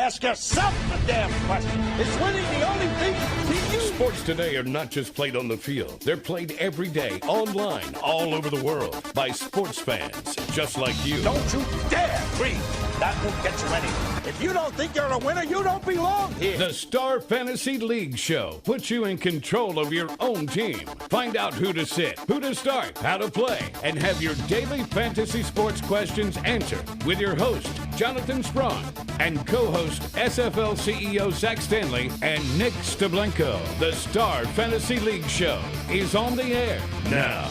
Ask yourself a damn question. Is winning the only thing to you? Sports today are not just played on the field. They're played every day, online, all over the world, by sports fans just like you. Don't you dare breathe. That won't get you anywhere. If you don't think you're a winner, you don't belong here. The Star Fantasy League Show puts you in control of your own team. Find out who to sit, who to start, how to play, and have your daily fantasy sports questions answered with your host, Jonathan Sprung, and co-host SFL CEO Zach Stanley and Nick Steblenko. The Star Fantasy League Show is on the air now.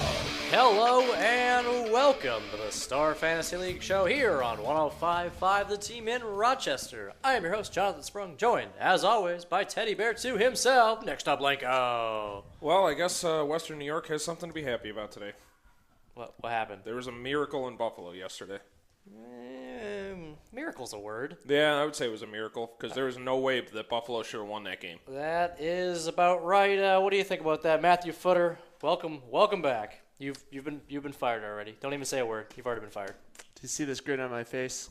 Hello and welcome to the Star Fantasy League Show here on 105.5 The Team in Rochester. I am your host, Jonathan Sprung, joined, as always, by Teddy Bear 2 himself, Nick Steblenko. Well, I guess Western New York has something to be happy about today. What happened? There was a miracle in Buffalo yesterday. Miracle's a word. Yeah, I would say it was a miracle because there was no way that Buffalo should have won that game. That is about right. What do you think about that, Matthew Footer? Welcome back. You've been fired already. Don't even say a word. You've already been fired. Do you see this grin on my face?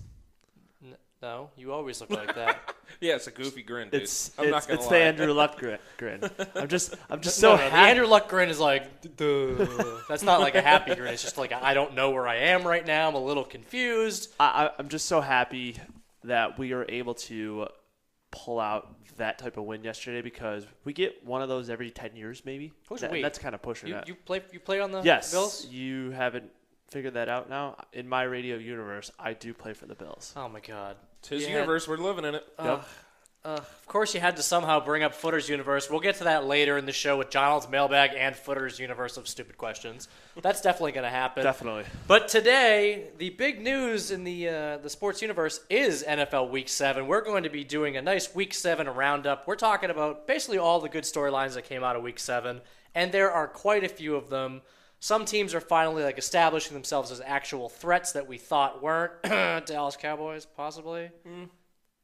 No, you always look like that. Yeah, it's a goofy grin, dude. I'm not gonna lie. It's the Andrew Luck grin. I'm just so happy. The Andrew Luck grin is like, duh. That's not like a happy grin. It's just like, I don't know where I am right now. I'm a little confused. I'm just so happy that we are able to pull out that type of win yesterday because we get one of those every 10 years maybe. That's kind of pushing it. You play on the Yes. Bills? You haven't figured that out now? In my radio universe, I do play for the Bills. Oh, my God. It's his universe. We're living in it. Yep. Of course, you had to somehow bring up Footer's universe. We'll get to that later in the show with Donald's mailbag and Footer's universe of stupid questions. That's definitely going to happen. Definitely. But today, the big news in the sports universe is NFL Week 7. We're going to be doing a nice Week 7 roundup. We're talking about basically all the good storylines that came out of Week 7, and there are quite a few of them. Some teams are finally establishing themselves as actual threats that we thought weren't. Dallas Cowboys, possibly.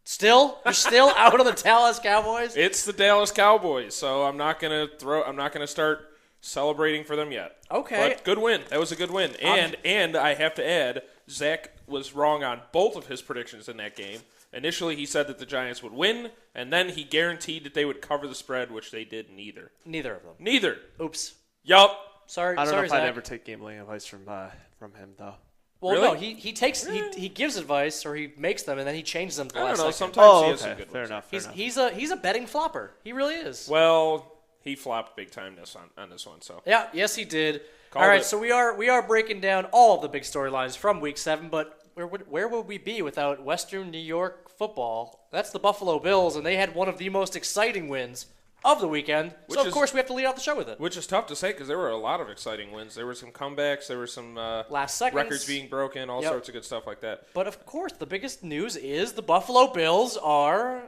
Still? You're still out on the Dallas Cowboys? It's the Dallas Cowboys, so I'm not gonna start celebrating for them yet. Okay. But good win. That was a good win. And I have to add, Zach was wrong on both of his predictions in that game. Initially, he said that the Giants would win, and then he guaranteed that they would cover the spread, which they did neither. Neither of them. Neither. Oops. Yup. Sorry, I don't know if Zach. I'd ever take gambling advice from him though. Well, Really? no, he gives advice or he makes them and then he changes them to the I last don't know. second. Sometimes Oh, he has okay. some good Fair ones. enough. He's a betting flopper. He really is. Well, he flopped big time on this one. So Yeah, yes he did. Called All right, it. so we are breaking down all of the big storylines from Week 7, but where would we be without Western New York football? That's the Buffalo Bills, and they had one of the most exciting wins of the weekend. Of course we have to lead off the show with it. Which is tough to say because there were a lot of exciting wins. There were some comebacks. There were some Last seconds. records being broken, all sorts of good stuff like that. But of course, the biggest news is the Buffalo Bills are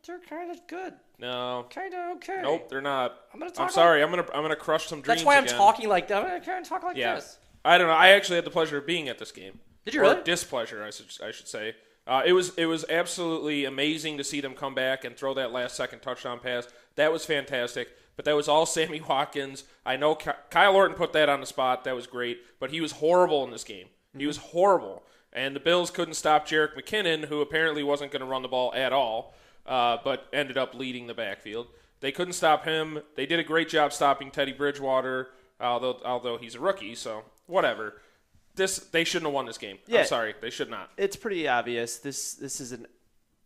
they're kind of good. No. Kind of okay. Nope, they're not. I'm sorry. I'm gonna crush some dreams. That's why I'm again. talking like that. I'm going to talk like this. I don't know. I actually had the pleasure of being at this game. Did you Or really? displeasure, I should say. It was absolutely amazing to see them come back and throw that last second touchdown pass. That was fantastic. But that was all Sammy Watkins. I know Kyle Orton put that on the spot. That was great. But he was horrible in this game. He was horrible. And the Bills couldn't stop Jerick McKinnon, who apparently wasn't going to run the ball at all, but ended up leading the backfield. They couldn't stop him. They did a great job stopping Teddy Bridgewater, although he's a rookie, so whatever. They shouldn't have won this game. Yeah. I'm sorry. They should not. It's pretty obvious. This is an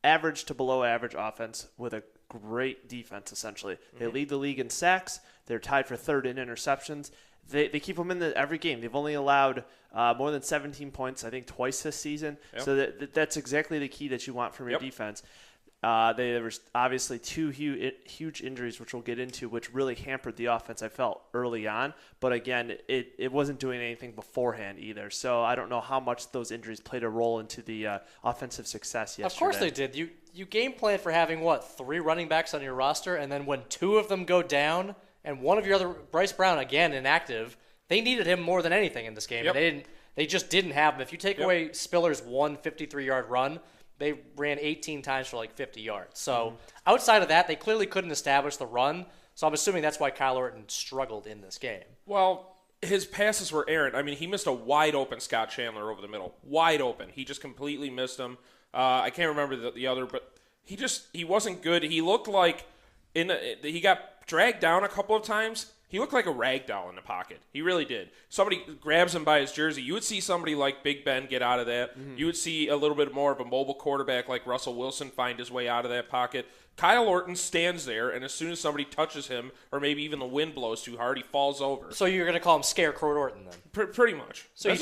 average to below average offense with a great defense, essentially. They lead the league in sacks. They're tied for third in interceptions. They keep them in every game. They've only allowed more than 17 points, I think, twice this season. Yep. So that's exactly the key that you want from your defense. There was obviously two huge injuries, which we'll get into, which really hampered the offense, I felt, early on. But again, it wasn't doing anything beforehand either. So I don't know how much those injuries played a role into the offensive success yesterday. Of course they did. You game plan for having, 3 running backs on your roster, and then when 2 of them go down and one of your other, Bryce Brown, again, inactive, they needed him more than anything in this game. Yep. And they just didn't have him. If you take away Spiller's 53-yard run, they ran 18 times for 50 yards. So outside of that, they clearly couldn't establish the run. So I'm assuming that's why Kyle Orton struggled in this game. Well, his passes were errant. I mean, he missed a wide-open Scott Chandler over the middle. Wide open. He just completely missed him. I can't remember the other, but he wasn't good. He looked like he got dragged down a couple of times. He looked like a rag doll in the pocket. He really did. Somebody grabs him by his jersey. You would see somebody like Big Ben get out of that. Mm-hmm. You would see a little bit more of a mobile quarterback like Russell Wilson find his way out of that pocket. Kyle Orton stands there, and as soon as somebody touches him, or maybe even the wind blows too hard, he falls over. So you're going to call him Scarecrow Orton then? Pretty much. So he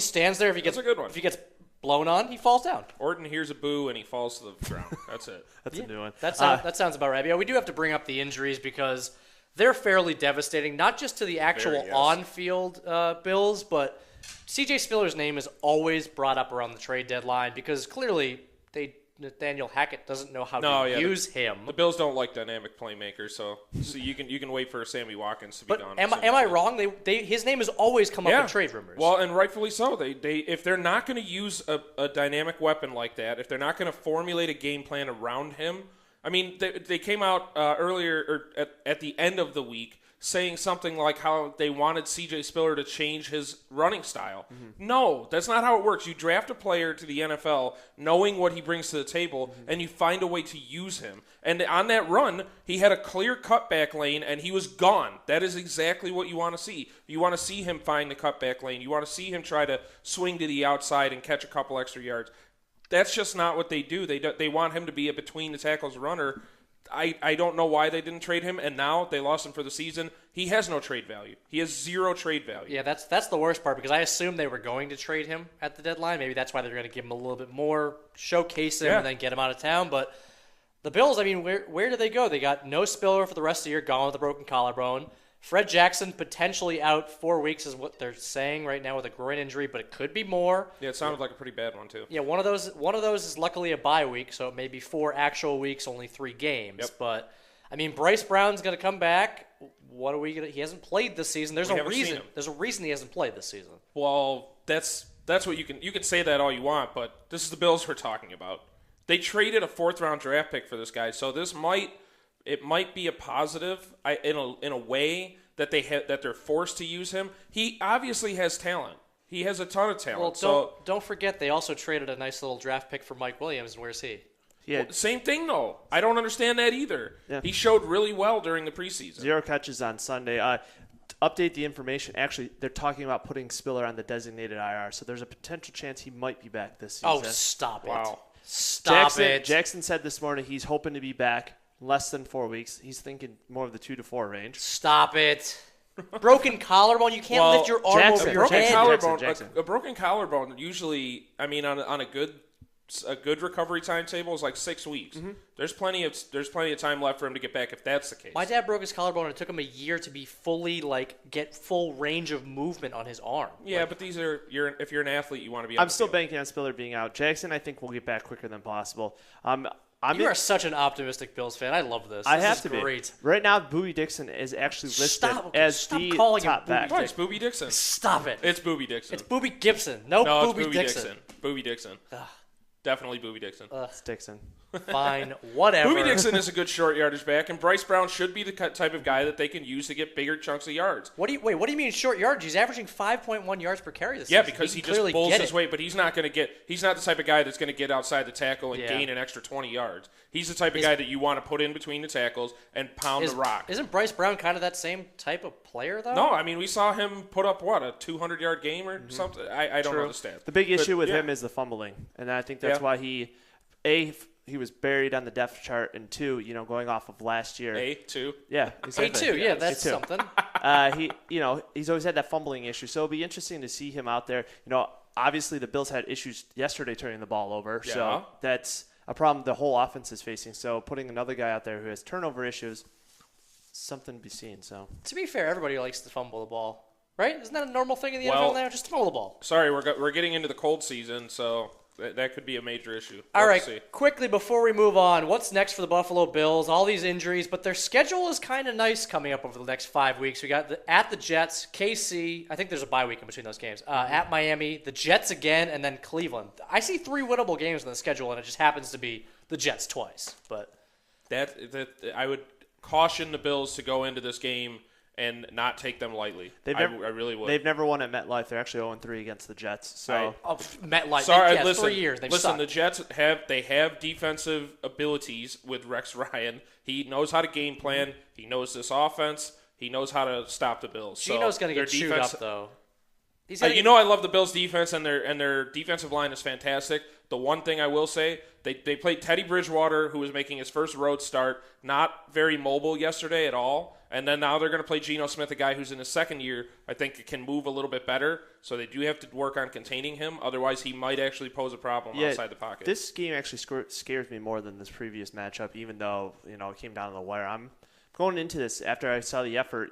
stands there. If he gets That's a good one. If he gets blown on, he falls down. Orton hears a boo, and he falls to the ground. That's it. That's a new one. That sounds about right. Yeah, we do have to bring up the injuries because they're fairly devastating, not just to the actual on-field Bills, but C.J. Spiller's name is always brought up around the trade deadline because clearly Nathaniel Hackett doesn't know how to use him. The Bills don't like dynamic playmakers, so you can wait for Sammy Watkins to be gone. Am I wrong? His name has always come up in trade rumors. Well, and rightfully so. They if they're not going to use a dynamic weapon like that, if they're not going to formulate a game plan around him. I mean, they came out earlier or at the end of the week saying something like how they wanted C.J. Spiller to change his running style. Mm-hmm. No, that's not how it works. You draft a player to the NFL knowing what he brings to the table, and you find a way to use him. And on that run, he had a clear cutback lane, and he was gone. That is exactly what you want to see. You want to see him find the cutback lane. You want to see him try to swing to the outside and catch a couple extra yards. That's just not what they do. They want him to be a between-the-tackles runner. I don't know why they didn't trade him, and now they lost him for the season. He has no trade value. He has zero trade value. Yeah, that's the worst part because I assumed they were going to trade him at the deadline. Maybe that's why they're going to give him a little bit more, showcase him, and then get him out of town. But the Bills, I mean, where do they go? They got no Spiller for the rest of the year, gone with a broken collarbone. Fred Jackson potentially out 4 weeks is what they're saying right now with a groin injury, but it could be more. Yeah, it sounded like a pretty bad one too. Yeah, one of those is luckily a bye week, so it may be 4 actual weeks, only 3 games. Yep. But I mean, Bryce Brown's going to come back. What are we going to? He hasn't played this season. There's a reason. There's a reason he hasn't played this season. Well, that's what you can say that all you want, but this is the Bills we're talking about. They traded a 4th-round draft pick for this guy, so this might be a positive in a way that they're forced to use him. He obviously has talent. He has a ton of talent. Well, don't forget they also traded a nice little draft pick for Mike Williams, and where's he? Yeah. Well, same thing though. I don't understand that either. Yeah. He showed really well during the preseason. 0 catches on Sunday. To update the information, actually, they're talking about putting Spiller on the designated IR, so there's a potential chance he might be back this season. Oh, stop it. Wow. Stop it. Jackson said this morning he's hoping to be back less than 4 weeks. He's thinking more of the 2 to 4 range. Stop it. Broken collarbone. You can't lift your arm over your head. A broken collarbone usually, I mean, on a good recovery timetable is like 6 weeks. Mm-hmm. There's plenty of time left for him to get back if that's the case. My dad broke his collarbone and it took him a year to be fully get full range of movement on his arm. Yeah, but these are if you're an athlete, you want to be. I'm still banking on Spiller being out. Jackson, I think, will get back quicker than possible. You are such an optimistic Bills fan. I love this. I have to be. Great. Right now, Boobie Dixon is actually listed as the top back. It's Boobie Dixon. Stop it. It's Boobie Dixon. It's Boobie Gibson. No, it's Boobie Dixon. Boobie Dixon. Definitely Boobie Dixon. It's Dixon. Fine, whatever. Boobie Dixon is a good short yardage back, and Bryce Brown should be the type of guy that they can use to get bigger chunks of yards. What do you mean short yardage? He's averaging 5.1 yards per carry this season. season. Because he just pulls his weight, but he's not the type of guy that's going to get outside the tackle and gain an extra 20 yards. He's the type of guy that you want to put in between the tackles and pound the rock. Isn't Bryce Brown kind of that same type of player, though? No, I mean, we saw him put up, a 200-yard game or something? I don't know the stats. The big issue with him is the fumbling, and I think that's why he was buried on the depth chart, and 2, going off of last year. A2? Yeah, exactly. A2, yeah, that's something. He's always had that fumbling issue, so it'll be interesting to see him out there. Obviously the Bills had issues yesterday turning the ball over, so that's a problem the whole offense is facing. So putting another guy out there who has turnover issues, something to be seen. So to be fair, everybody likes to fumble the ball, right? Isn't that a normal thing in the NFL now? Just fumble the ball. Sorry, we're getting into the cold season, so that could be a major issue. All right, quickly before we move on, what's next for the Buffalo Bills? All these injuries, but their schedule is kind of nice coming up over the next 5 weeks. We got at the Jets, KC. I think there's a bye week in between those games. At Miami, the Jets again, and then Cleveland. I see 3 winnable games in the schedule, and it just happens to be the Jets twice. But that I would caution the Bills to go into this game and not take them lightly. I really would. They've never won at MetLife. They're actually 0-3 against the Jets. So MetLife. Sorry, yeah, listen. 3 years. They've Listen, sucked. the Jets have defensive abilities with Rex Ryan. He knows how to game plan. He knows this offense. He knows how to stop the Bills. Gino's going to get chewed up, though. I love the Bills' defense, and their defensive line is fantastic. The one thing I will say, they played Teddy Bridgewater, who was making his first road start, not very mobile yesterday at all. And then now they're going to play Geno Smith, a guy who's in his second year. I think can move a little bit better. So they do have to work on containing him. Otherwise, he might actually pose a problem outside the pocket. This game actually scares me more than this previous matchup, even though it came down to the wire. I'm going into this after I saw the effort.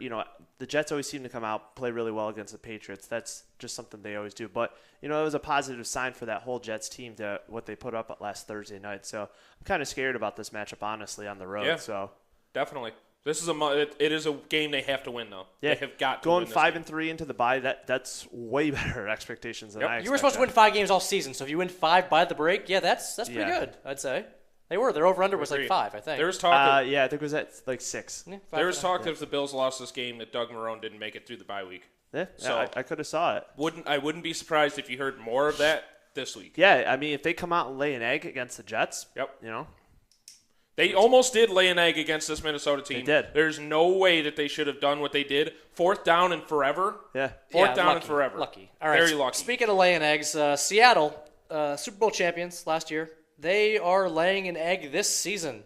The Jets always seem to come out, play really well against the Patriots. That's just something they always do. But, it was a positive sign for that whole Jets team to what they put up last Thursday night. So I'm kind of scared about this matchup, honestly, on the road. Yeah, so definitely. This is it is a game they have to win, though. Yeah, they have got to going win 5-3 into the bye. That's way better expectations than I expected. You were supposed to win 5 games all season, so if you win 5 by the break, that's pretty good, I'd say. They were. Their over-under was like 5, I think. There was talk. I think it was at like 6. Yeah, there was talk if the Bills lost this game that Doug Marrone didn't make it through the bye week. Yeah, so I could have saw it. I wouldn't be surprised if you heard more of that this week. Yeah, I mean, if they come out and lay an egg against the Jets, They almost did lay an egg against this Minnesota team. They did. There's no way that they should have done what they did. 4th down and forever. Yeah. 4th down lucky, and forever. Lucky. All right. Very lucky. Speaking of laying eggs, Seattle, Super Bowl champions last year, they are laying an egg this season.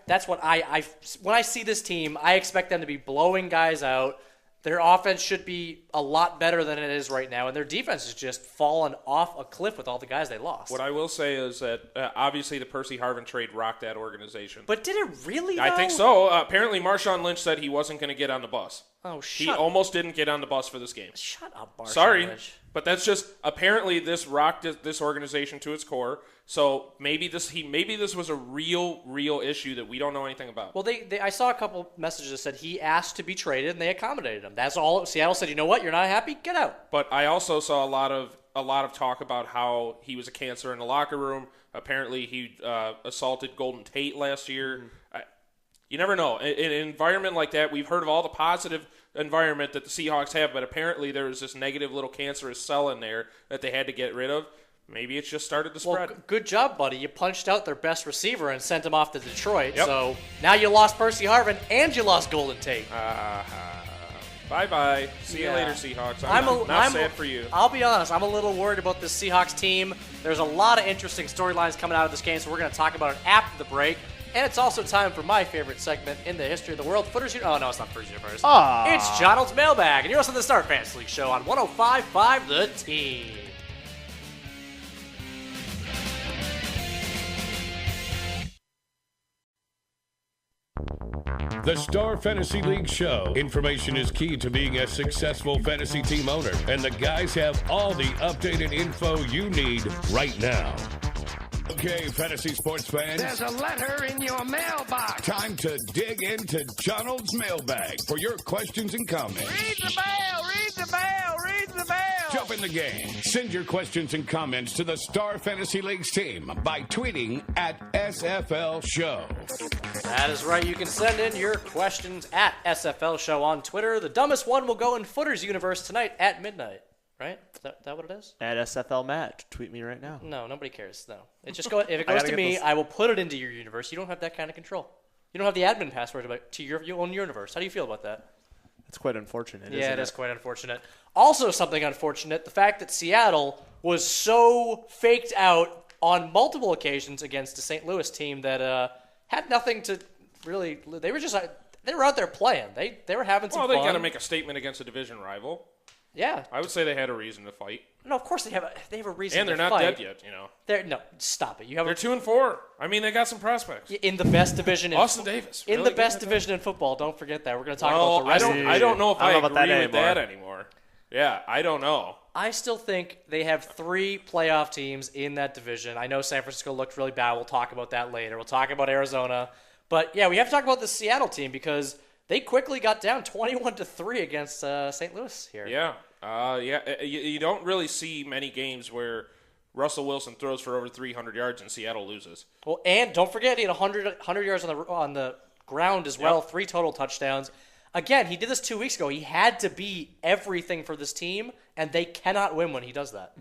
That's what when I see this team, I expect them to be blowing guys out. Their offense should be a lot better than it is right now, and their defense has just fallen off a cliff with all the guys they lost. What I will say is that obviously the Percy Harvin trade rocked that organization. But did it really, though? I think so. Apparently Marshawn Lynch said he wasn't going to get on the bus. Oh, He almost didn't get on the bus for this game. Shut up, Marshawn Sorry, Lynch. but that's just apparently this rocked this organization to its core. So maybe this was a real issue that we don't know anything about. Well, I saw a couple messages that said he asked to be traded, and they accommodated him. That's all. Seattle said, you know what, you're not happy? Get out. But I also saw a lot of talk about how he was a cancer in the locker room. Apparently, he assaulted Golden Tate last year. Mm-hmm. You never know. In an environment like that, we've heard of all the positive environment that the Seahawks have, but apparently there was this negative little cancerous cell in there that they had to get rid of. Maybe it's just started to spread. Well, good job, buddy. You punched out their best receiver and sent him off to Detroit. Yep. So now you lost Percy Harvin and you lost Golden Tate. Bye-bye. See you later, Seahawks. I'm sad for you. I'll be honest. I'm a little worried about this Seahawks team. There's a lot of interesting storylines coming out of this game, so we're going to talk about it after the break. And it's also time for my favorite segment in the history of the world, Footers Universe. Oh, no, it's not Footers Universe. It's Jonald's Mailbag, and you're listening to the Star Fantasy League Show on 105.5 The Team. The Star Fantasy League Show. Information is key to being a successful fantasy team owner, and the guys have all the updated info you need right now. Okay, fantasy sports fans. There's a letter in your mailbox. Time to dig into Jonald's mailbag for your questions and comments. Read the mail, read the mail, read the mail. Jump in the game. Send your questions and comments to the Star Fantasy League's team by tweeting at SFL Show. That is right. You can send in your questions at SFL Show on Twitter. The dumbest one will go in Footers Universe tonight at midnight. Right? Is that what it is? At SFL Matt. Tweet me right now. No, nobody cares. No. If it goes to me, I will put it into your universe. You don't have that kind of control. You don't have the admin password to your own universe. How do you feel about that? It's quite unfortunate, Yeah, it is quite unfortunate. Also something unfortunate, the fact that Seattle was so faked out on multiple occasions against a St. Louis team that had nothing to really – they were out there playing. They were having some fun. Well, they got to make a statement against a division rival. Yeah. I would say they had a reason to fight. No, of course they have a reason to fight. And they're not dead yet, you know. No, stop it. They're 2-4. I mean, they got some prospects. In the best division Austin Davis. In the best division in football. Don't forget that. We're going to talk about the rest of the I don't know if I agree with that that anymore. Yeah, I don't know. I still think they have 3 playoff teams in that division. I know San Francisco looked really bad. We'll talk about that later. We'll talk about Arizona. But, yeah, we have to talk about the Seattle team because they quickly got down 21-3 against St. Louis here. Yeah. You don't really see many games where Russell Wilson throws for over 300 yards and Seattle loses. Well, and don't forget he had 100 yards on the ground as well, 3 total touchdowns. Again, he did this 2 weeks ago. He had to be everything for this team, and they cannot win when he does that.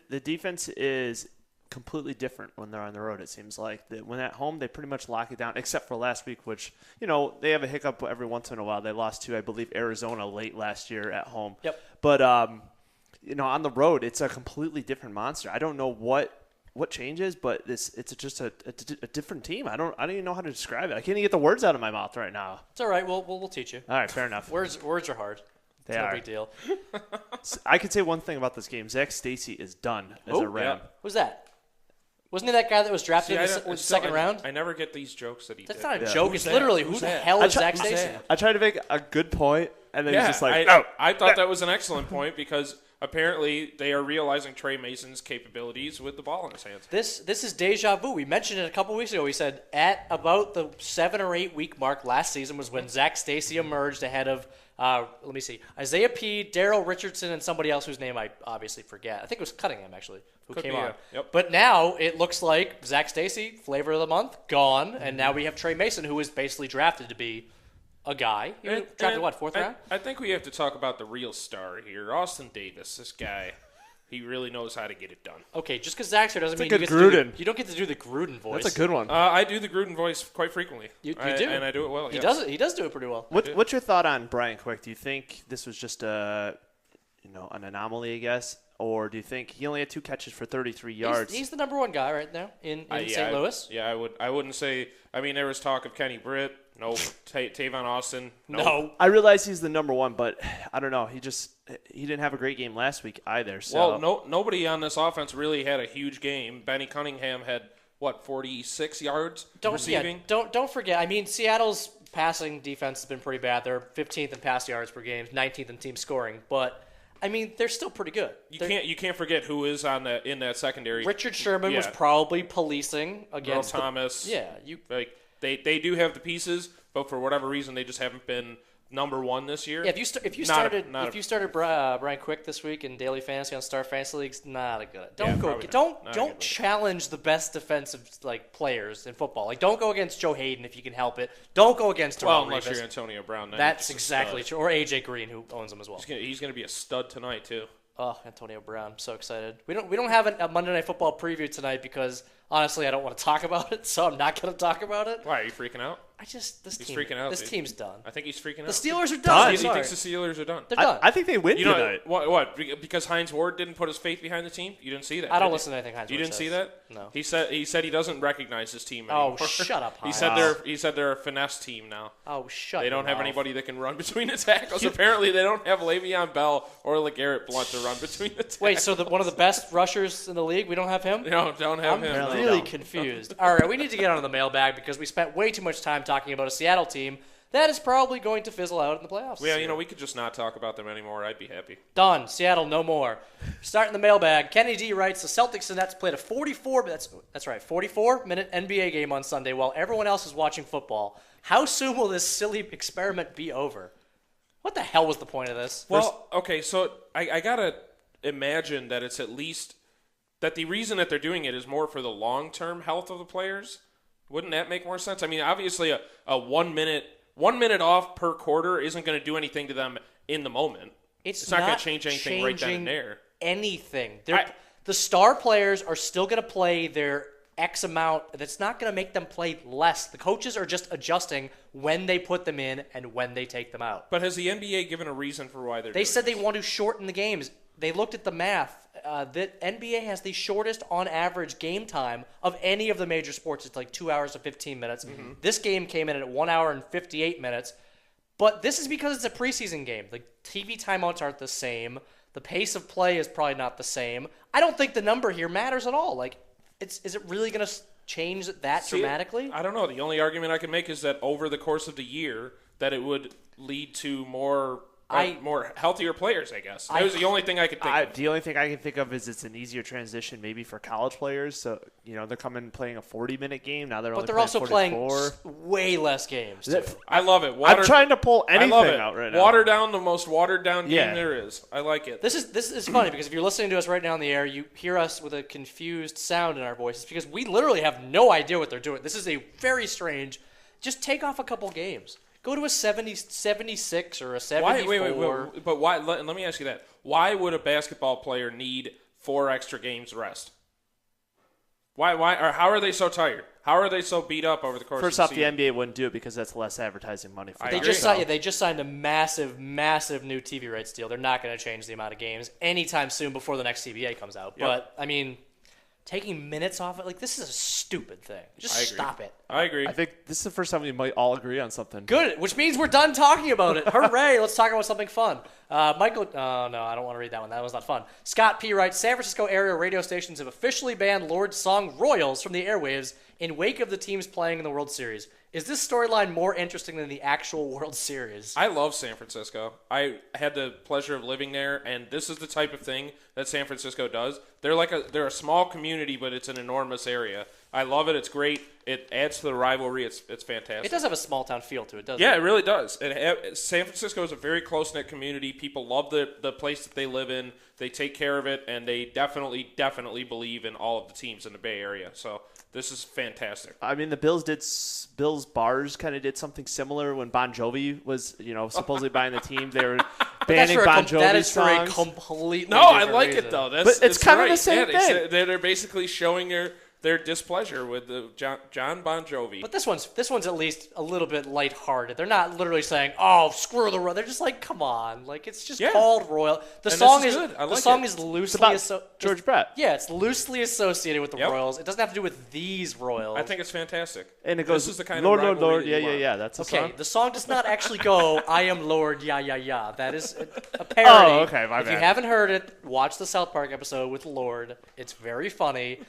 The defense is completely different when they're on the road, it seems like. When at home, they pretty much lock it down, except for last week, which, they have a hiccup every once in a while. They lost to, I believe, Arizona late last year at home. Yep. But, on the road, it's a completely different monster. I don't know what changes, but it's just a different team. I don't even know how to describe it. I can't even get the words out of my mouth right now. It's all right. We'll teach you. All right, fair enough. Words are hard. They It's no are. big deal. I could say one thing about this game. Zach Stacy is done as a Ram. Yeah. Who's that? Wasn't he that guy that was drafted in the second round? I never get these jokes that he That's did. not a Yeah. joke. Who's It's that? literally Who's who the that? hell is I Zach try- Stacy? I tried to make a good point, and then he's just like, I thought that was an excellent point because apparently they are realizing Trey Mason's capabilities with the ball in his hands. This is deja vu. We mentioned it a couple weeks ago. We said at about the 7 or 8 week mark last season was when Zach Stacy emerged ahead of Isaiah P., Darrell Richardson, and somebody else whose name I obviously forget. I think it was Cunningham actually who Could came be, on. yeah. Yep. But now it looks like Zach Stacy, flavor of the month, gone, and now we have Trey Mason, who is basically drafted to be a guy. He was drafted what, fourth round? I think we have to talk about the real star here, Austin Davis. This guy, he really knows how to get it done. Okay, just because Zach's here doesn't mean good you get to do Gruden. you don't get to do the Gruden voice. that's a good one. I do the Gruden voice quite frequently. You do, and I do it well. He yes. does it. He does do it pretty well. What's your thought on Brian Quick? Do you think this was just an anomaly, I guess, or do you think he only had 2 catches for 33 yards? He's the number one guy right now in St. Louis. I wouldn't say. I mean, there was talk of Kenny Britt. No. Tavon Austin. No. I realize he's the number one, but I don't know. He didn't have a great game last week either. So. Well, nobody on this offense really had a huge game. Benny Cunningham had 46 yards receiving. Don't forget. I mean, Seattle's passing defense has been pretty bad. They're 15th in pass yards per game, 19th in team scoring, but I mean, they're still pretty good. You can't forget who is in that secondary. Richard Sherman was probably policing Earl against Thomas. Yeah, They do have the pieces, but for whatever reason, they just haven't been number one this year. Yeah, if you started Brian Quick this week in daily fantasy on Star Fantasy Leagues, not a good. Don't challenge the best defensive players in football. Don't go against Joe Hayden if you can help it. Don't go against Darrell unless Revis. you're Antonio Brown. That's exactly true. Or AJ Green, who owns them as well. He's going to be a stud tonight too. Oh, Antonio Brown! I'm so excited. We don't have a Monday Night Football preview tonight because honestly, I don't want to talk about it, so I'm not going to talk about it. Why are you freaking out? He's team, freaking out. This team's done. I think he's freaking out. The Steelers are done. He thinks the Steelers are done. They're done. I think they win tonight. What? Because Hines Ward didn't put his faith behind the team? You didn't see that? I don't listen to anything Hines Ward You didn't says. see that? No. He said he doesn't recognize his team anymore. Oh, shut up, Hines. He said they're a finesse team now. Oh, shut up. They don't have anybody that can run between the tackles. Apparently, they don't have Le'Veon Bell or LeGarrette Blount to run between the tackles. Wait, so one of the best rushers in the league, we don't have him? No, don't have him. I'm really confused. All right, we need to get onto the mailbag because we spent way too much time talking about a Seattle team that is probably going to fizzle out in the playoffs. Yeah, we could just not talk about them anymore. I'd be happy. Done. Seattle, no more. Starting the mailbag, Kenny D writes, the Celtics and Nets played a 44-minute NBA game on Sunday while everyone else is watching football. How soon will this silly experiment be over? What the hell was the point of this? Well, okay, so I got to imagine that it's at least that the reason that they're doing it is more for the long-term health of the players. Wouldn't that make more sense? I mean, obviously a 1 minute off per quarter isn't going to do anything to them in the moment. It's not going to change anything right then and there. Anything. The star players are still going to play their X amount. That's not going to make them play less. The coaches are just adjusting when they put them in and when they take them out. But has the NBA given a reason for why they're doing They said this? they want to shorten the games. They looked at the math. The NBA has the shortest on average game time of any of the major sports. It's like 2 hours and 15 minutes. Mm-hmm. This game came in at 1 hour and 58 minutes. But this is because it's a preseason game. The TV timeouts aren't the same. The pace of play is probably not the same. I don't think the number here matters at all. Is it really going to change that dramatically? I don't know. The only argument I can make is that over the course of the year, that it would lead to more healthier players, I guess. That was the only thing I could think of. The only thing I can think of is it's an easier transition maybe for college players. So, they're coming playing a 40-minute game. Now they're also playing way less games, too. I love it. I'm trying to pull anything out right now. Water down the most watered-down game there is. I like it. This is funny because if you're listening to us right now on the air, you hear us with a confused sound in our voices because we literally have no idea what they're doing. This is a very strange – just take off a couple games. Go to a 76 or a 74. Wait. But why? Let me ask you that. Why would a basketball player need 4 extra games rest? Why? Or how are they so tired? How are they so beat up over the course First of off, the the season? NBA wouldn't do it because that's less advertising money for them. They just signed a massive new TV rights deal. They're not going to change the amount of games anytime soon before the next CBA comes out. Yep. But, I mean, taking minutes off it, like, this is a stupid thing. Just stop it. I agree. I think this is the first time we might all agree on something. Good, which means we're done talking about it. Hooray, let's talk about something fun. Michael, oh, no, I don't want to read that one. That was not fun. Scott P. writes, San Francisco area radio stations have officially banned Lord's song Royals from the airwaves in wake of the teams playing in the World Series. Is this storyline more interesting than the actual World Series? I love San Francisco. I had the pleasure of living there, and this is the type of thing that San Francisco does. They're a small community, but it's an enormous area. I love it. It's great. It adds to the rivalry. It's fantastic. It does have a small town feel to it, doesn't Yeah, it? it really does. San Francisco is a very close-knit community. People love the place that they live in. They take care of it, and they definitely believe in all of the teams in the Bay Area. So this is fantastic. I mean, the Bills bars kind of did something similar when Bon Jovi was, supposedly buying the team. They were banning Bon Jovi That is songs. for a completely No, I different like reason. it though. But it's kind of the same thing. They're basically showing their displeasure with the John Bon Jovi. But this one's at least a little bit lighthearted. They're not literally saying, "Oh, screw the Royal." They're just like, "Come on!" Like it's just called Royal. The And song this is is good. I the like song it. is loosely about George Brett. Yeah, it's loosely associated with the Yep. Royals. It doesn't have to do with these Royals. I think it's fantastic. And it goes, This is the kind Lord, of Lord, rivalry Lord. that you want. Yeah. That's a okay. song. The song does not actually go, "I am Lord, yeah." That is a parody. Oh, okay, my If you bad. haven't heard it, watch the South Park episode with Lord. It's very funny.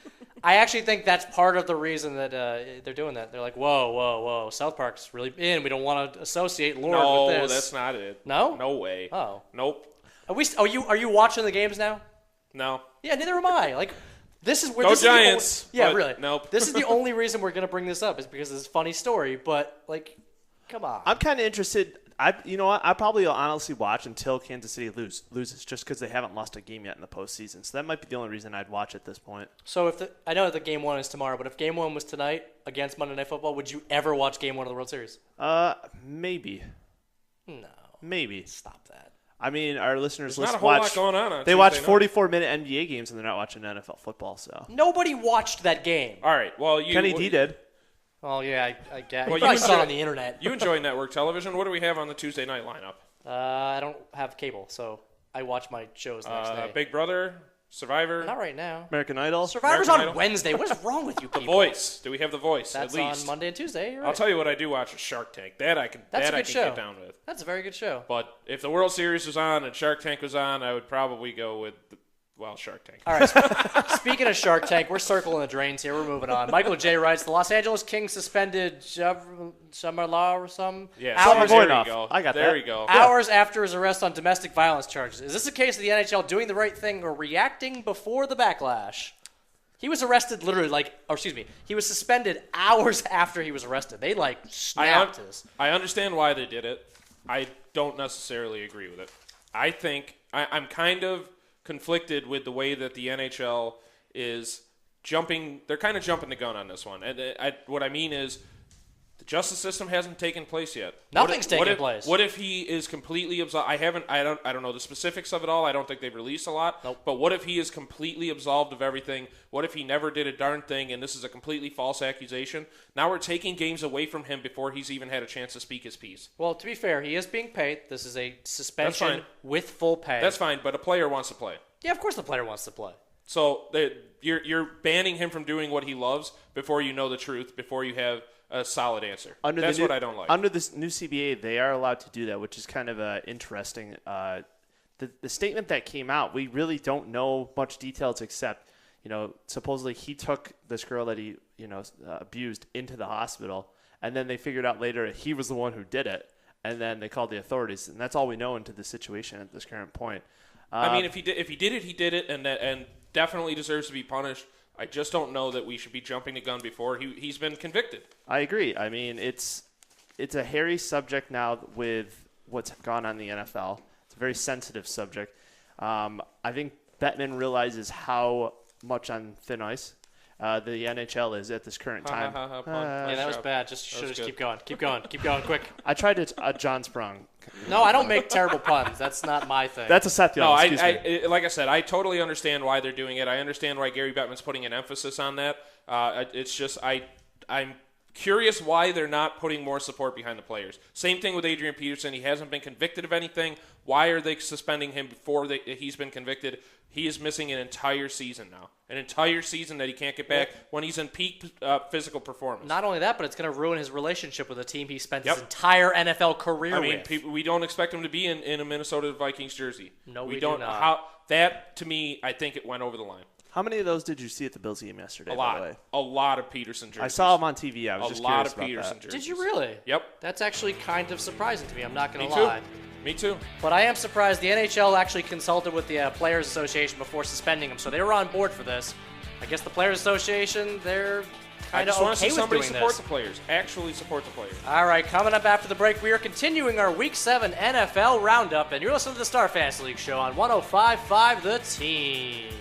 I actually think that's part of the reason that they're doing that. They're like, whoa, South Park's really in. We don't want to associate Lord No, with this. that's not it. No? No way. Oh. Nope. Are you watching the games now? No. Yeah, neither am I. Like, this is where Go this Giants, Is the only, yeah, but really. nope. This is the only reason we're gonna bring this up is because of this funny story. But like, come on. I'm kind of interested. You know what? I probably will honestly watch until Kansas City loses, just because they haven't lost a game yet in the postseason. So that might be the only reason I'd watch at this point. So I know that game 1 is tomorrow, but if game 1 was tonight against Monday Night Football, would you ever watch game 1 of the World Series? Maybe. No. Maybe. Stop that. I mean, our listeners There's not a whole lot going on they watch Tuesday night. 44-minute NBA games and they're not watching NFL football. So Nobody watched that game. All right. Well, Kenny D did. Oh yeah, I guess. Well, You probably you saw it enjoy- on the internet. You enjoy network television. What do we have on the Tuesday night lineup? I don't have cable, so I watch my shows the next day. Big Brother, Survivor, Not right now. American Idol. Survivor's American on Idol. Wednesday. What is wrong with you The people? Voice. Do we have The Voice? That's at least on Monday and Tuesday. You're I'll right. tell you what I do watch is Shark Tank. That I can. That's that a I good can show. get down with. That's a very good show. But if the World Series was on and Shark Tank was on, I would probably go with Shark Tank. All right. Speaking of Shark Tank, we're circling the drains here. We're moving on. Michael J. writes, the Los Angeles Kings suspended Summer Law or some Yeah, hours, there enough. you go. I got there that. you go. hours after his arrest on domestic violence charges. Is this a case of the NHL doing the right thing or reacting before the backlash? He was arrested literally he was suspended hours after he was arrested. They snapped his. I understand why they did it. I don't necessarily agree with it. I think I'm kind of conflicted with the way that the NHL is jumping. They're kind of jumping the gun on this one. And what I mean is the justice system hasn't taken place yet. Nothing's taken place. What if he is completely absolved? I don't know the specifics of it all. I don't think they've released a lot. Nope. But what if he is completely absolved of everything? What if he never did a darn thing and this is a completely false accusation? Now we're taking games away from him before he's even had a chance to speak his piece. Well, to be fair, he is being paid. This is a suspension fine. with full pay. That's fine, but a player wants to play. Yeah, of course the player wants to play. So you're banning him from doing what he loves before you know the truth, before you have a solid answer. That's what I don't like. Under this new CBA, they are allowed to do that, which is kind of interesting. The statement that came out, we really don't know much details except, supposedly he took this girl that he, abused into the hospital, and then they figured out later that he was the one who did it, and then they called the authorities, and that's all we know into the situation at this current point. I mean, if he did it, he did it, and definitely deserves to be punished. I just don't know that we should be jumping the gun before he's been convicted. I agree. I mean, it's a hairy subject now with what's gone on in the NFL. It's a very sensitive subject. I think Bettman realizes how much on thin ice. the NHL is at this current time. Yeah, that was bad. Just keep going. Keep going, quick. I tried to John Sprung. No, I don't make terrible puns. That's not my thing. That's a Seth Young. No, Excuse me. like I said, I totally understand why they're doing it. I understand why Gary Bettman's putting an emphasis on that. It's just I'm curious why they're not putting more support behind the players. Same thing with Adrian Peterson. He hasn't been convicted of anything. Why are they suspending him before he's been convicted? He is missing an entire season now. An entire season that he can't get back when he's in peak physical performance. Not only that, but it's going to ruin his relationship with a team he spent his entire NFL career with. We don't expect him to be in a Minnesota Vikings jersey. No, we don't. That, to me, I think it went over the line. How many of those did you see at the Bills game yesterday? A lot. By the way? A lot of Peterson jerseys. I saw them on TV. I was just lot curious of about Peterson that. jerseys. Did you really? Yep. That's actually kind of surprising to me. I'm not going to Me lie. too. Me too. But I am surprised the NHL actually consulted with the Players Association before suspending him, so they were on board for this. I guess the Players Association, they're I kind of just want to okay see with somebody doing support this. the players. Actually support the players. All right, coming up after the break, we are continuing our Week 7 NFL Roundup, and you're listening to the Star Fantasy League Show on 105.5 The Team.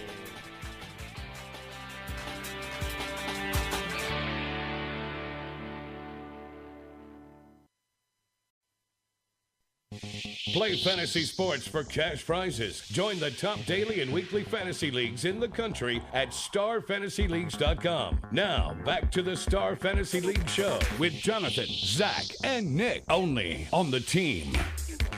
Play fantasy sports for cash prizes. Join the top daily and weekly fantasy leagues in the country at starfantasyleagues.com. Now, back to the Star Fantasy League Show with Jonathan, Zach, and Nick, only on The Team.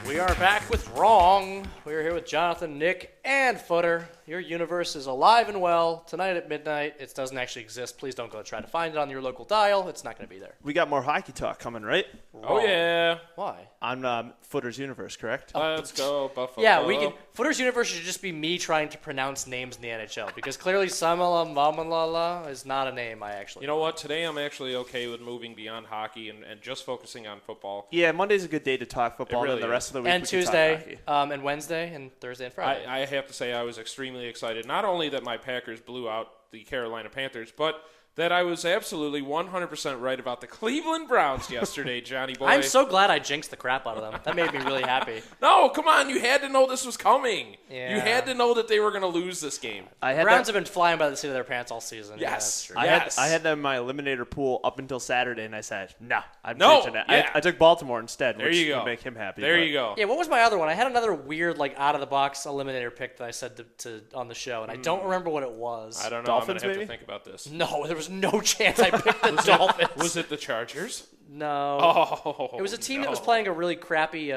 We are back with Wrong. We are here with Jonathan, Nick, and Footer. Your universe is alive and well. Tonight at midnight, it doesn't actually exist. Please don't go try to find it on your local dial. It's not going to be there. We got more hockey talk coming, right? Oh, yeah. Why? On Footer's Universe, correct? Let's go, Buffalo. Yeah, we can. Footer's universe should just be me trying to pronounce names in the NHL because clearly Samalamamala is not a name I actually. You know what? Today I'm actually okay with moving beyond hockey and just focusing on football. Yeah, Monday's a good day to talk football, It really and then the rest of the week And we can Tuesday, talk hockey. and Wednesday, and Thursday and Friday. I have to say I was extremely excited. Not only that my Packers blew out the Carolina Panthers, but that I was absolutely 100% right about the Cleveland Browns yesterday, Johnny boy. I'm so glad I jinxed the crap out of them. That made me really happy. No, come on. You had to know this was coming. Yeah. You had to know that they were going to lose this game. Browns have been flying by the seat of their pants all season. Yeah, that's true. I had them in my eliminator pool up until Saturday, and I said, I'm No, changing it. yeah. I took Baltimore instead, There which you go. would make him happy. There but- you go. Yeah, what was my other one? I had another weird, out-of-the-box eliminator pick that I said to on the show, and I don't remember what it was. I don't know. Dolphins, I'm going to maybe? have to think about this. No, there was no chance I picked the Dolphins. Was it the Chargers? No. Oh, It was a team that was playing a really crappy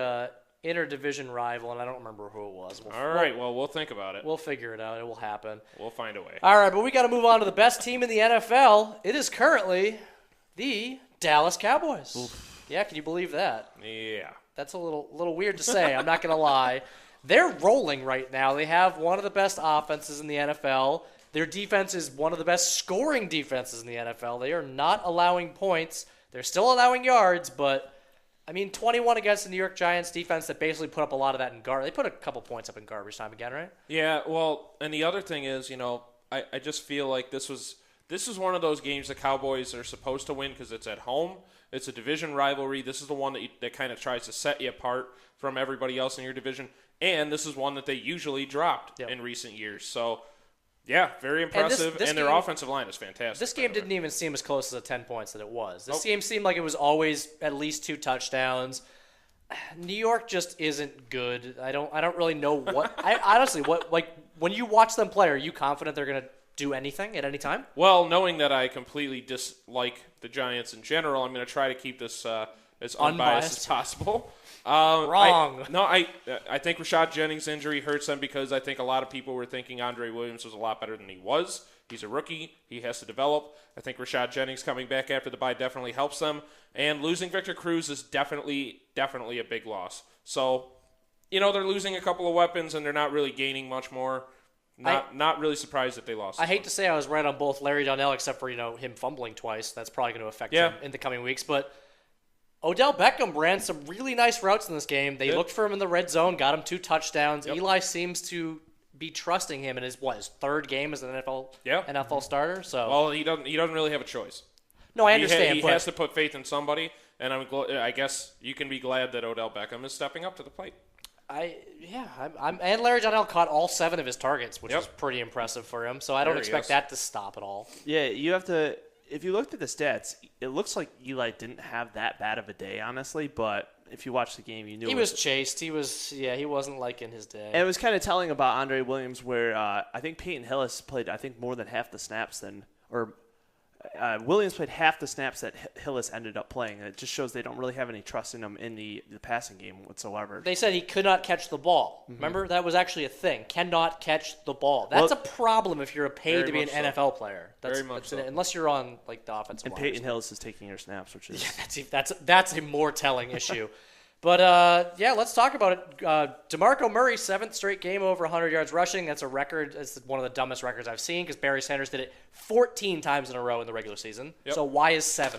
interdivision rival, and I don't remember who it was. All right, well, we'll think about it. We'll figure it out. It will happen. We'll find a way. All right, but we got to move on to the best team in the NFL. It is currently the Dallas Cowboys. Oof. Yeah, can you believe that? Yeah. That's a little weird to say. I'm not going to lie. They're rolling right now. They have one of the best offenses in the NFL. Their defense is one of the best scoring defenses in the NFL. They are not allowing points. They're still allowing yards, but 21 against the New York Giants defense that basically put up a lot of that in garbage. They put a couple points up in garbage time again, right? Yeah, well, and the other thing is, I just feel like this is one of those games the Cowboys are supposed to win because it's at home. It's a division rivalry. This is the one that kind of tries to set you apart from everybody else in your division, and this is one that they usually dropped in recent years. So, yeah, very impressive, and their offensive line is fantastic. This game didn't even seem as close as the 10 points that it was. This game seemed like it was always at least 2 touchdowns. New York just isn't good. I don't really know what. I honestly, when you watch them play, are you confident they're going to do anything at any time? Well, knowing that I completely dislike the Giants in general, I'm going to try to keep this as unbiased as possible. Wrong. I think Rashad Jennings' injury hurts them because I think a lot of people were thinking Andre Williams was a lot better than he was. He's a rookie. He has to develop. I think Rashad Jennings coming back after the bye definitely helps them. And losing Victor Cruz is definitely a big loss. So, they're losing a couple of weapons and they're not really gaining much more. Not really surprised that they lost. I hate to say I was right on both Larry Donnell except for, him fumbling twice. That's probably going to affect him in the coming weeks. But Odell Beckham ran some really nice routes in this game. They looked for him in the red zone, got him 2 touchdowns. Yep. Eli seems to be trusting him in his third game as an NFL starter. So well, he doesn't really have a choice. No, I understand. He has to put faith in somebody, and I guess you can be glad that Odell Beckham is stepping up to the plate. And Larry Johnell caught all 7 of his targets, which was pretty impressive for him. So I don't expect that to stop at all. Yeah, you have to. If you looked at the stats, it looks like Eli didn't have that bad of a day, honestly. But if you watched the game, you knew he was chased. He wasn't liking his day. And it was kind of telling about Andre Williams, where I think Peyton Hillis played, more than half the snaps Williams played half the snaps that Hillis ended up playing. It just shows they don't really have any trust in him in the passing game whatsoever. They said he could not catch the ball. Mm-hmm. Remember? That was actually a thing. Cannot catch the ball. That's a problem if you're paid to be an NFL player. Very much so. Unless you're on the offensive line. And Peyton Hillis is taking your snaps, which is... Yeah, that's a more telling issue. But, let's talk about it. DeMarco Murray, 7th straight game over 100 yards rushing. That's a record. It's one of the dumbest records I've seen because Barry Sanders did it 14 times in a row in the regular season. Yep. So why is 7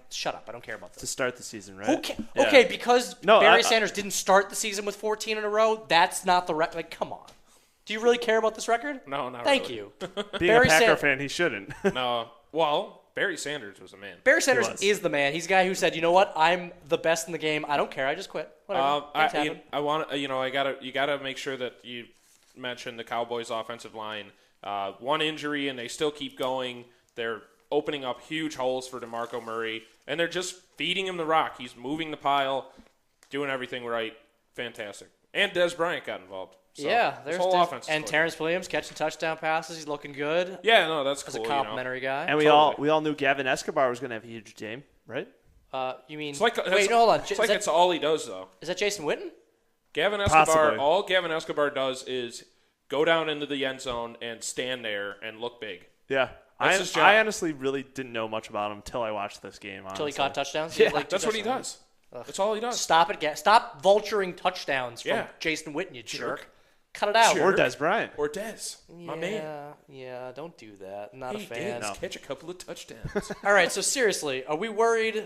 shut up. I don't care about this. To start the season, right? Okay, because Barry Sanders didn't start the season with 14 in a row, that's not the record. Come on. Do you really care about this record? No, not Thank really. you. Being a Packer fan, he shouldn't. No. Well... Barry Sanders was a man. Barry Sanders is the man. He's a guy who said, "You know what? I'm the best in the game. I don't care. I just quit." Whatever. You gotta make sure that you mention the Cowboys' offensive line. One injury and they still keep going. They're opening up huge holes for DeMarco Murray, and they're just feeding him the rock. He's moving the pile, doing everything right. Fantastic. And Dez Bryant got involved. So there's whole offense. And Terrence Williams catching touchdown passes. He's looking good. Yeah, no, that's cool. As a complimentary guy. And we all knew Gavin Escobar was going to have a huge game, right? You mean? Hold on. It's all he does though. Is that Jason Witten? Gavin Escobar. Possibly. All Gavin Escobar does is go down into the end zone and stand there and look big. Yeah. I honestly really didn't know much about him until I watched this game. Until he caught touchdowns. Yeah, that's what he does. That's all he does. Stop it! Stop vulturing touchdowns from Jason Witten, you jerk. Cut it out. Or Des Bryant. Or Des, my man. Yeah, don't do that. Not a fan. Catch a couple of touchdowns. All right, so seriously, are we worried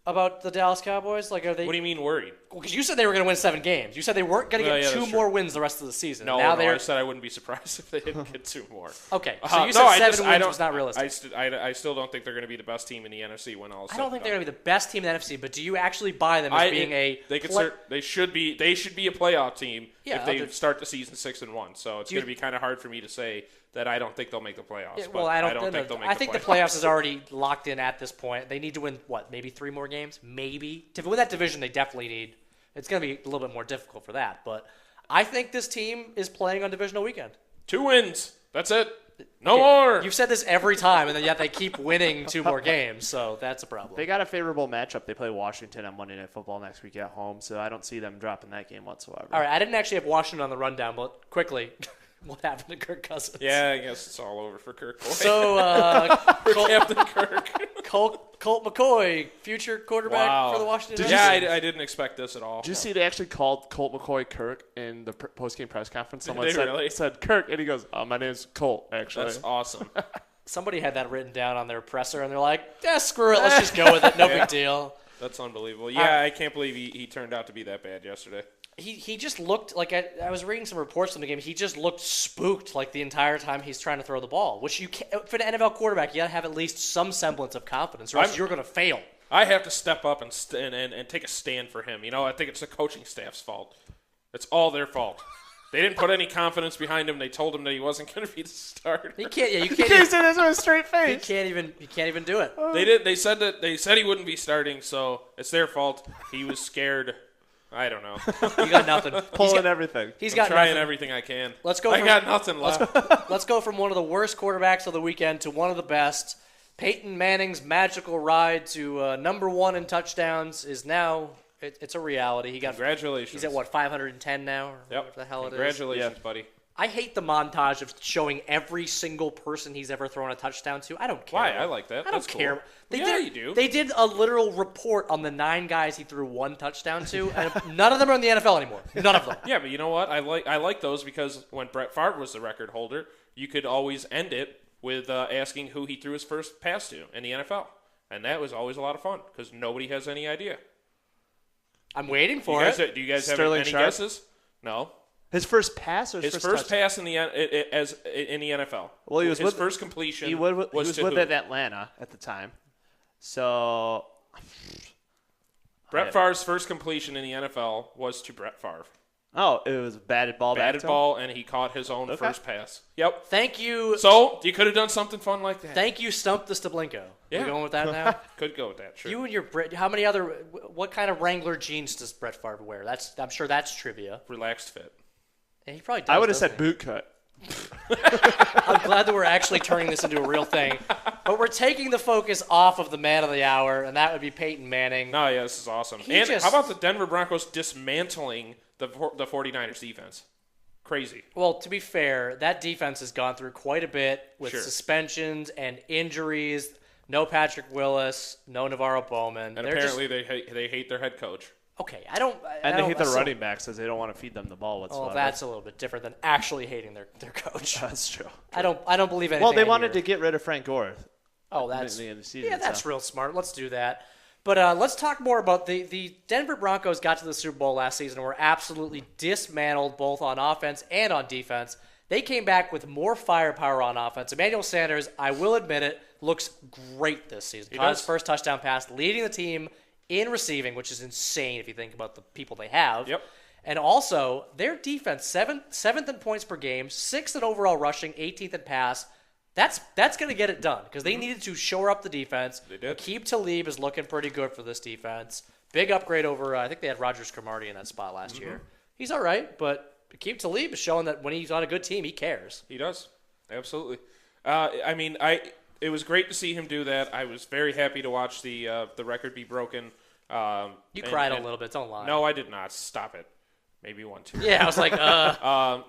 about the Dallas Cowboys? Are they? What do you mean worried? Because you said they were going to win 7 games. You said they weren't going to get 2 more wins the rest of the season. No, I said I wouldn't be surprised if they didn't get 2 more. Okay, so you said 7 wins was not realistic. I still don't think they're going to be the best team in the NFC when all is said. I don't think they're going to be the best team in the NFC, but do you actually buy them as being a? They should be a playoff team if they start the season 6-1. So it's going to be kind of hard for me to say that I don't think they'll make the playoffs. Yeah, well, I don't think they'll make the playoffs. I think the playoffs is already locked in at this point. They need to win, maybe 3 more games? Maybe. To win that division, they definitely need. It's going to be a little bit more difficult for that. But I think this team is playing on divisional weekend. 2 wins. That's it. No more. You've said this every time, and yet they keep winning 2 more games, so that's a problem. They got a favorable matchup. They play Washington on Monday Night Football next week at home, so I don't see them dropping that game whatsoever. All right, I didn't actually have Washington on the rundown, but quickly, what happened to Kirk Cousins? Yeah, I guess it's all over for Kirk. So, Captain Kirk. Colt McCoy, future quarterback for the Washington Redskins. I didn't expect this at all. Did you see they actually called Colt McCoy Kirk in the post-game press conference? Someone said Kirk, and he goes, my name's Colt, actually. That's awesome. Somebody had that written down on their presser, and they're like, screw it, let's just go with it. No big deal. That's unbelievable. Yeah, I can't believe he turned out to be that bad yesterday. He just looked like I was reading some reports from the game. He just looked spooked the entire time he's trying to throw the ball. Which you can't, for an NFL quarterback, you got to have at least some semblance of confidence, or else you're going to fail. I have to step up and take a stand for him. I think it's the coaching staff's fault. It's all their fault. They didn't put any confidence behind him. They told him that he wasn't going to be the starter. He can't. Yeah, you can't. He said this with a straight face. He can't even do it. They did. They said he wouldn't be starting, so it's their fault. He was scared. I don't know. You got nothing. Pulling everything. I'm trying everything I can. I got nothing left. Let's go from one of the worst quarterbacks of the weekend to one of the best. Peyton Manning's magical ride to number 1 in touchdowns is now it's a reality. Congratulations. He's at 510 now? Or yep. What the hell it is? Congratulations, buddy. I hate the montage of showing every single person he's ever thrown a touchdown to. I don't care. Why? I like that. That's care. Cool. You do. They did a literal report on the 9 guys he threw 1 touchdown to, and none of them are in the NFL anymore. None of them. Yeah, but you know what? I like those because when Brett Favre was the record holder, you could always end it with asking who he threw his first pass to in the NFL, and that was always a lot of fun because nobody has any idea. I'm waiting for it. Do you guys have any guesses? No. His first pass or his first pass in the NFL. Well, his first completion. He was with Atlanta at the time. So Brett Favre's first completion in the NFL was to Brett Favre. Oh, it was batted ball. Batted ball, and he caught his own first pass. Yep. Thank you. So you could have done something fun like that. Thank you, Stump the Steblenko. Yeah. We going with that now? Could go with that. Sure. You and your what kind of Wrangler jeans does Brett Favre wear? I'm sure that's trivia. Relaxed fit. And he probably does. I would have doesn't said he? boot cut. I'm glad that we're actually turning this into a real thing. But we're taking the focus off of the man of the hour, and that would be Peyton Manning. No, yeah, this is awesome. And how about the Denver Broncos dismantling the 49ers defense? Crazy. Well, to be fair, that defense has gone through quite a bit with suspensions and injuries. No Patrick Willis, no Navarro Bowman. And apparently they hate their head coach. Okay, I don't. And they hate their running backs because they don't want to feed them the ball whatsoever. Well, that's a little bit different than actually hating their coach. That's true. I don't believe anything. Well, they wanted to get rid of Frank Gore. Oh, that's in the season, yeah, that's real smart. Let's do that. But let's talk more about the Denver Broncos got to the Super Bowl last season and were absolutely dismantled both on offense and on defense. They came back with more firepower on offense. Emmanuel Sanders, I will admit it, looks great this season. Caught his first touchdown pass, leading the team in receiving, which is insane if you think about the people they have. Yep. And also, their defense, seventh in points per game, 6th in overall rushing, 18th in pass. That's going to get it done because they needed to shore up the defense. They did. Aqib Talib is looking pretty good for this defense. Big upgrade over, I think they had Roger Cromartie in that spot last year. He's all right, but Aqib Talib is showing that when he's on a good team, he cares. He does. Absolutely. It was great to see him do that. I was very happy to watch the record be broken. You cried a little bit, don't lie. No, I did not. Stop it. Maybe one, two. Yeah, I was like,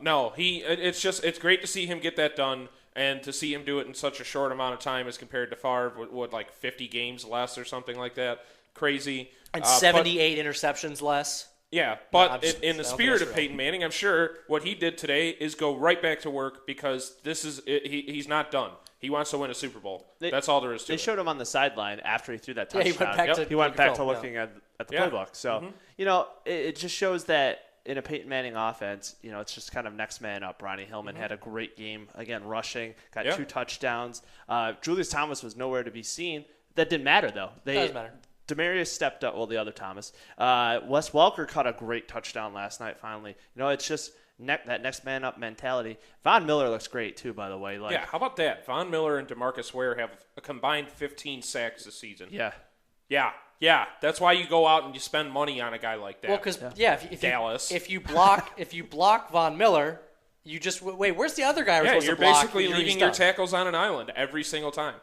no, it's great to see him get that done and to see him do it in such a short amount of time as compared to Favre, what like 50 games less or something like that. Crazy. And 78 interceptions less. Yeah, but in the spirit of Peyton Manning, I'm sure what he did today is go right back to work because he's not done. He wants to win a Super Bowl. That's all there is to it. They showed him on the sideline after he threw that touchdown. He went back to looking at the playbook. So, it just shows that in a Peyton Manning offense, it's just kind of next man up. Ronnie Hillman had a great game, again, rushing, got 2 touchdowns. Julius Thomas was nowhere to be seen. That didn't matter, though. Doesn't matter. Demarius stepped up. Well, the other Thomas. Wes Welker caught a great touchdown last night, finally. It's just that next man up mentality. Von Miller looks great, too, by the way. How about that? Von Miller and DeMarcus Ware have a combined 15 sacks this season. Yeah, that's why you go out and you spend money on a guy like that. Well, because if you block Von Miller, you just wait. Where's the other guy? You're basically leaving your tackles on an island every single time.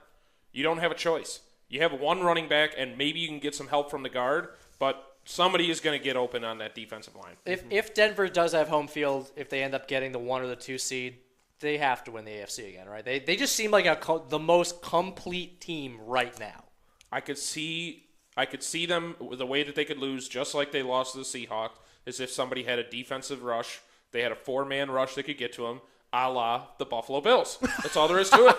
You don't have a choice. You have one running back, and maybe you can get some help from the guard, but somebody is going to get open on that defensive line. If Denver does have home field, if they end up getting the 1 or the 2 seed, they have to win the AFC again, right? They just seem like the most complete team right now. I could see them with the way that they could lose, just like they lost to the Seahawks, is if somebody had a defensive rush. They had a 4-man rush that could get to them, a la the Buffalo Bills. That's all there is to it.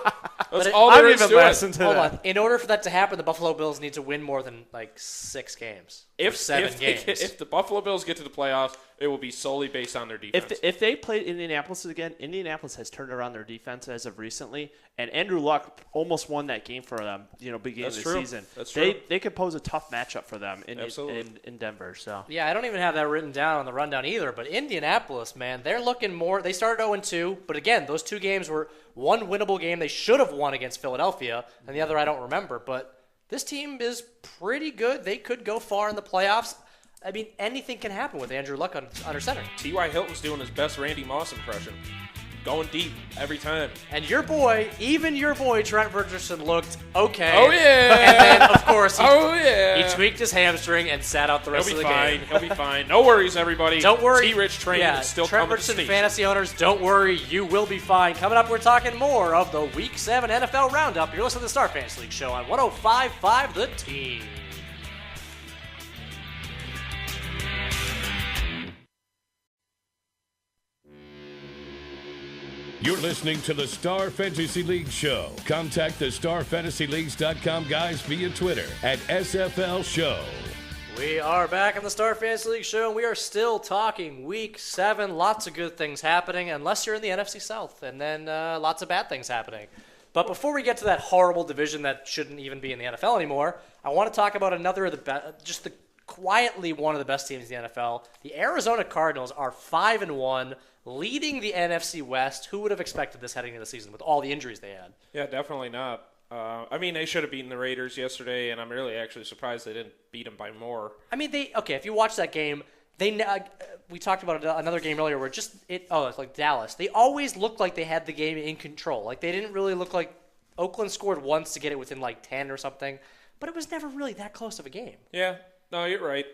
That's all there is to it. Hold on. In order for that to happen, the Buffalo Bills need to win more than 6 games. If 7 games. If the Buffalo Bills get to the playoffs, it will be solely based on their defense. If they played Indianapolis again, Indianapolis has turned around their defense as of recently, and Andrew Luck almost won that game for them. Beginning of the season. That's true. They could pose a tough matchup for them in Denver. So yeah, I don't even have that written down on the rundown either. But Indianapolis, man, they're looking more. They started 0-2, but again, those 2 games were one winnable game they should have won against Philadelphia, and the other I don't remember. But this team is pretty good. They could go far in the playoffs. I mean, anything can happen with Andrew Luck under center. T.Y. Hilton's doing his best Randy Moss impression. Going deep every time. And even your boy, Trent Richardson looked okay. Oh, yeah. And then, of course, he tweaked his hamstring and sat out the rest of the game. He'll be fine. No worries, everybody. Don't worry. T-Rich train is still Trent coming to Richardson station. fantasy owners, don't worry. You will be fine. Coming up, we're talking more of the Week 7 NFL Roundup. You're listening to the Star Fantasy League Show on 105.5 The Team. You're listening to the Star Fantasy League Show. Contact the StarFantasyLeagues.com guys via Twitter at SFL Show. We are back on the Star Fantasy League Show, and we are still talking Week 7. Lots of good things happening, unless you're in the NFC South, and then lots of bad things happening. But before we get to that horrible division that shouldn't even be in the NFL anymore, I want to talk about another of the quietly one of the best teams in the NFL. The Arizona Cardinals are 5-1, leading the NFC West. Who would have expected this heading into the season with all the injuries they had? Yeah, definitely not. I mean, they should have beaten the Raiders yesterday, and I'm really actually surprised they didn't beat them by more. I mean, if you watch that game, we talked about another game earlier where it's like Dallas. They always looked like they had the game in control. Like, they didn't really look like Oakland scored once to get it within like 10 or something, but it was never really that close of a game. Yeah, no, you're right.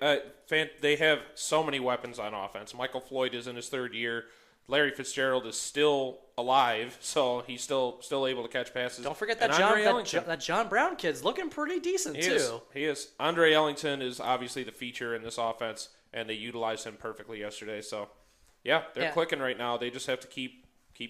They have so many weapons on offense. Michael Floyd is in his third year. Larry Fitzgerald is still alive, so he's still able to catch passes. Don't forget that John Brown kid's looking pretty decent, too. He is. Andre Ellington is obviously the feature in this offense, and they utilized him perfectly yesterday. So, yeah, they're clicking right now. They just have to keep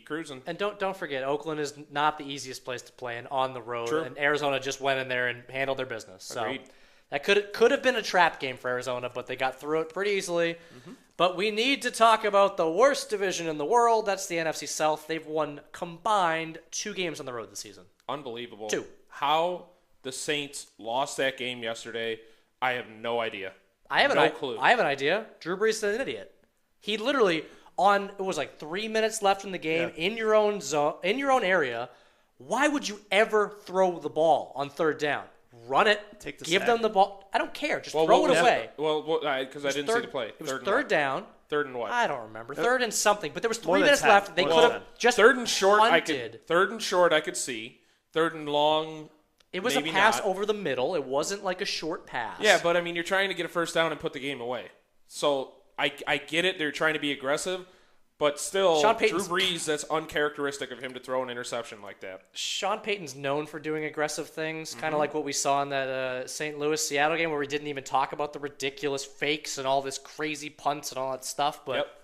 cruising. And don't forget, Oakland is not the easiest place to play in on the road, True. and Arizona just went in there and handled their business. Agreed. So that could have been a trap game for Arizona, but they got through it pretty easily. Mm-hmm. But we need to talk about the worst division in the world. That's the NFC South. They've won combined 2 games on the road this season. Unbelievable. 2. How the Saints lost that game yesterday, I have no idea. I have no clue. I have an idea. Drew Brees is an idiot. He literally it was like 3 minutes left in the game in your own zone, in your own area. Why would you ever throw the ball on third down? Run it. Give them the ball. I don't care. Just throw it away. Because I didn't see the play. It was third down. Third and what? I don't remember. Third and something. But there was 3 minutes left. They could have just third and short. punted. Third and short. I could see. Third and long. It was a pass over the middle. It wasn't like a short pass. Yeah, but I mean, you're trying to get a first down and put the game away. So I get it. They're trying to be aggressive. But still, Drew Brees, that's uncharacteristic of him to throw an interception like that. Sean Payton's known for doing aggressive things, kind of like what we saw in that St. Louis-Seattle game where we didn't even talk about the ridiculous fakes and all this crazy punts and all that stuff. But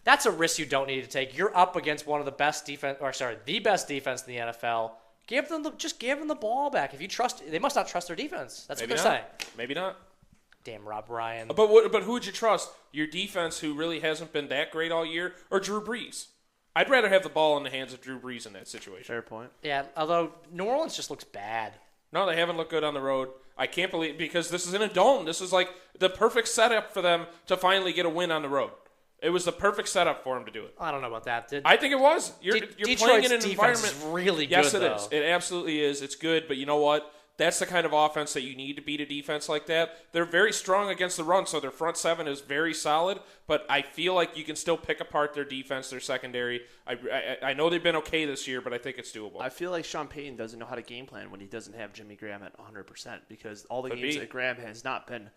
that's a risk you don't need to take. You're up against one of the best the best defense in the NFL. Give them the ball back. If you trust, they must not trust their defense. That's what they're saying. Maybe not. Damn Rob Ryan. But who would you trust? Your defense, who really hasn't been that great all year, or Drew Brees? I'd rather have the ball in the hands of Drew Brees in that situation. Fair point. Yeah, although New Orleans just looks bad. No, they haven't looked good on the road. I can't believe because this is in a dome. This is like the perfect setup for them to finally get a win on the road. It was the perfect setup for him to do it. I don't know about that. I think it was. You're playing in an environment. Is really good. Yes, it is. It absolutely is. It's good, but you know what? That's the kind of offense that you need to beat a defense like that. They're very strong against the run, so their front seven is very solid, but I feel like you can still pick apart their defense, their secondary. I know they've been okay this year, but I think it's doable. I feel like Sean Payton doesn't know how to game plan when he doesn't have Jimmy Graham at 100% because all the games that Graham has not been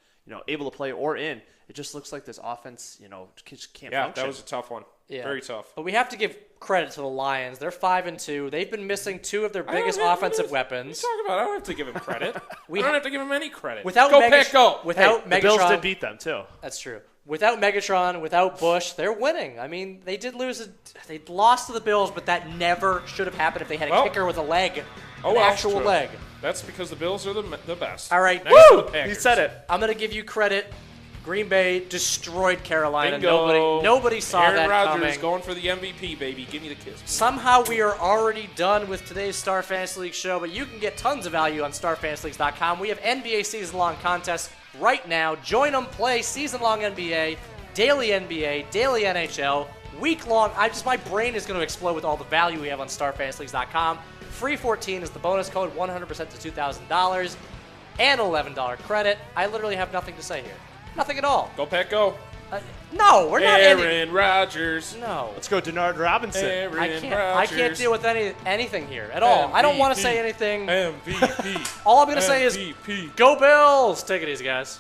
able to play or in, it just looks like this offense just can't function. Yeah, that was a tough one. Yeah. Very tough. But we have to give credit to the Lions. They're 5-2. They've been missing 2 of their biggest offensive weapons. What are you talking about? I don't have to give him credit. I don't have to give him any credit. Go Pack, go. Without Megatron, the Bills did beat them too. That's true. Without Megatron, without Bush, they're winning. I mean, they did lose. They lost to the Bills, but that never should have happened if they had a kicker with a leg, actual leg. That's because the Bills are the best. All right, woo! You said it. I'm going to give you credit. Green Bay destroyed Carolina. Bingo. Nobody saw that coming. Aaron Rodgers going for the MVP, baby. Give me the kiss. Somehow we are already done with today's Star Fantasy League show, but you can get tons of value on StarFantasyLeagues.com. We have NBA season-long contests right now. Join them, play season-long NBA, daily NHL, week-long. My brain is going to explode with all the value we have on StarFantasyLeagues.com. Free 14 is the bonus code, 100% to $2,000, and $11 credit. I literally have nothing to say here. Nothing at all. Go Pack, go. No, we're not. Aaron Rodgers. No. Let's go Denard Robinson. I can't deal with anything here at all. I don't want to say anything. MVP. All I'm going to say is, go Bills. Take it easy, guys.